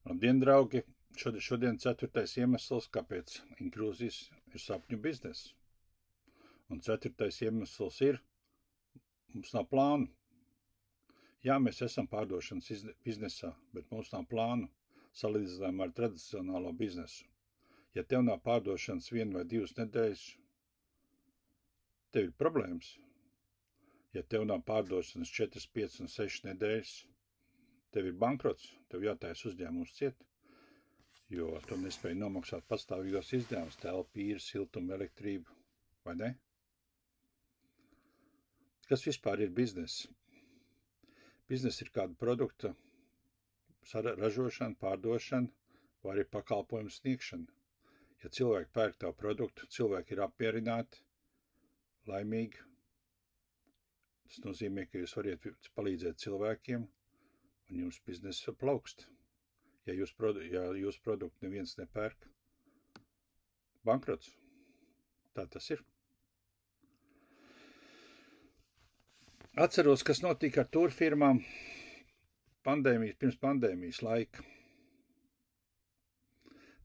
Labdien, draugi! Šodien 4. iemesls, kāpēc Inkrūzis ir sapņu bizness. Un 4. iemesls ir, mums nav plānu. Jā, mēs esam pārdošanas biznesā, bet mums nav plānu salīdzinājumā ar tradicionālo biznesu. Ja tev nav pārdošanas 1 vai 2 nedēļas, tev ir problēmas. Ja tev nav pārdošanas 4, 5 un 6 nedēļas, tev ir bankrots, tev jātais uzņēmums ciet, jo tu nespēji nomaksāt pastāvīgos izdevumus, telpu, īri, siltumu, elektrību, vai ne? Kas vispār ir bizness? Bizness ir kāda produkta ražošana, pārdošana vai arī pakalpojumu sniegšana. Ja cilvēki pērk tavu produktu, cilvēki ir apmierināti, laimīgi, tas nozīmē, ka jūs variet palīdzēt cilvēkiem, un jums biznesa plaukst. Ja jūs produktu neviens nepērk, bankrots. Tā tas ir. Atceros, kas notika ar turfirmām pirms pandēmijas laika.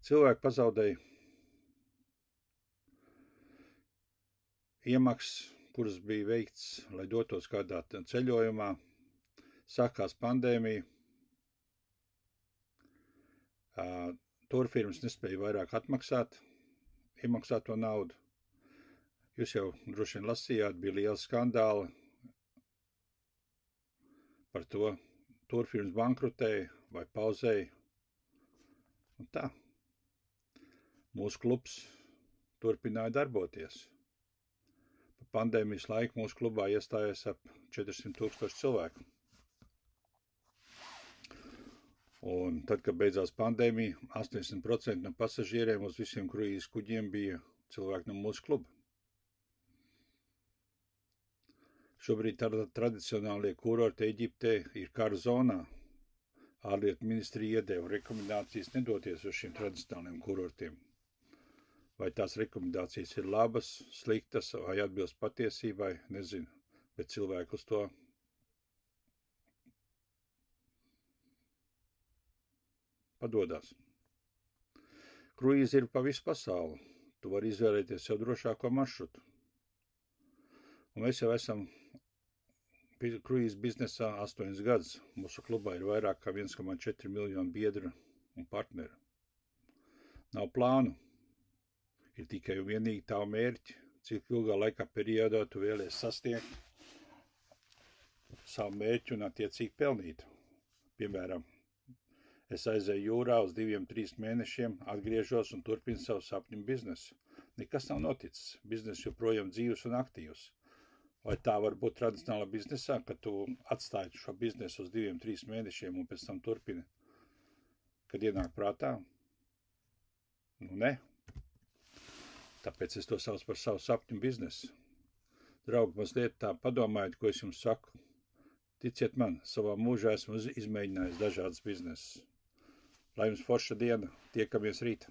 Cilvēki pazaudēja iemaksas, kuras bija veikts, lai dotos kādā ceļojumā. Sākās pandēmija. Turfirmas nespēja vairāk atmaksāt, iemaksāt to naudu. Jūs jau droši vien lasījāt, bija liela skandāla par to, turfirmas bankrotēja vai pauzēja. Un tā. Mūsu klubs turpināja darboties. Pa pandēmijas laiku mūsu klubā iestājās ap 400,000 cilvēku. Un tad, kad beidzās pandēmija, 80% no pasažieriem uz visiem kruīzes kuģiem bija cilvēki no mūsu kluba. Šobrīd tradicionālie kurorti Eģiptē ir kara zonā. Ārlietu ministrija iedeva rekomendācijas nedoties uz šiem tradicionāliem kurortiem. Vai tās rekomendācijas ir labas, sliktas vai atbilst patiesībai, nezinu, bet cilvēki uz to padodās. Kruīze ir pa visu pasauli. Tu vari izvēlēties sev drošāko maršrutu. Un mēs jau esam kruīzes biznesā 8 gadus. Mūsu klubā ir vairāk kā 1,4 miljonu biedru un partneru. Nav plānu. Ir tikai un vienīgi tavu mērķi, cik ilgā laikā periodā tu vēlies sasniegt savu mērķi un attiecīgi pelnīt. Piemēram, es aizēju jūrā uz 2-3 mēnešiem, atgriežos un turpinu savu sapņu biznesu. Nekas nav noticis. Bizness joprojām dzīvs un aktīvs. Vai tā var būt tradicionāla biznesā, ka tu atstāji šo biznesu uz 2-3 mēnešiem un pēc tam turpini, kad ienāk prātā? Nu, ne. Tāpēc es to saucu par savu sapņu biznesu. Draugi, mazliet tā padomājiet, ko es jums saku. Ticiet man, savā mūžā esmu izmēģinājis dažādas biznesus. Lai jums forša diena, tiekamies rīt.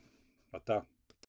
Atā.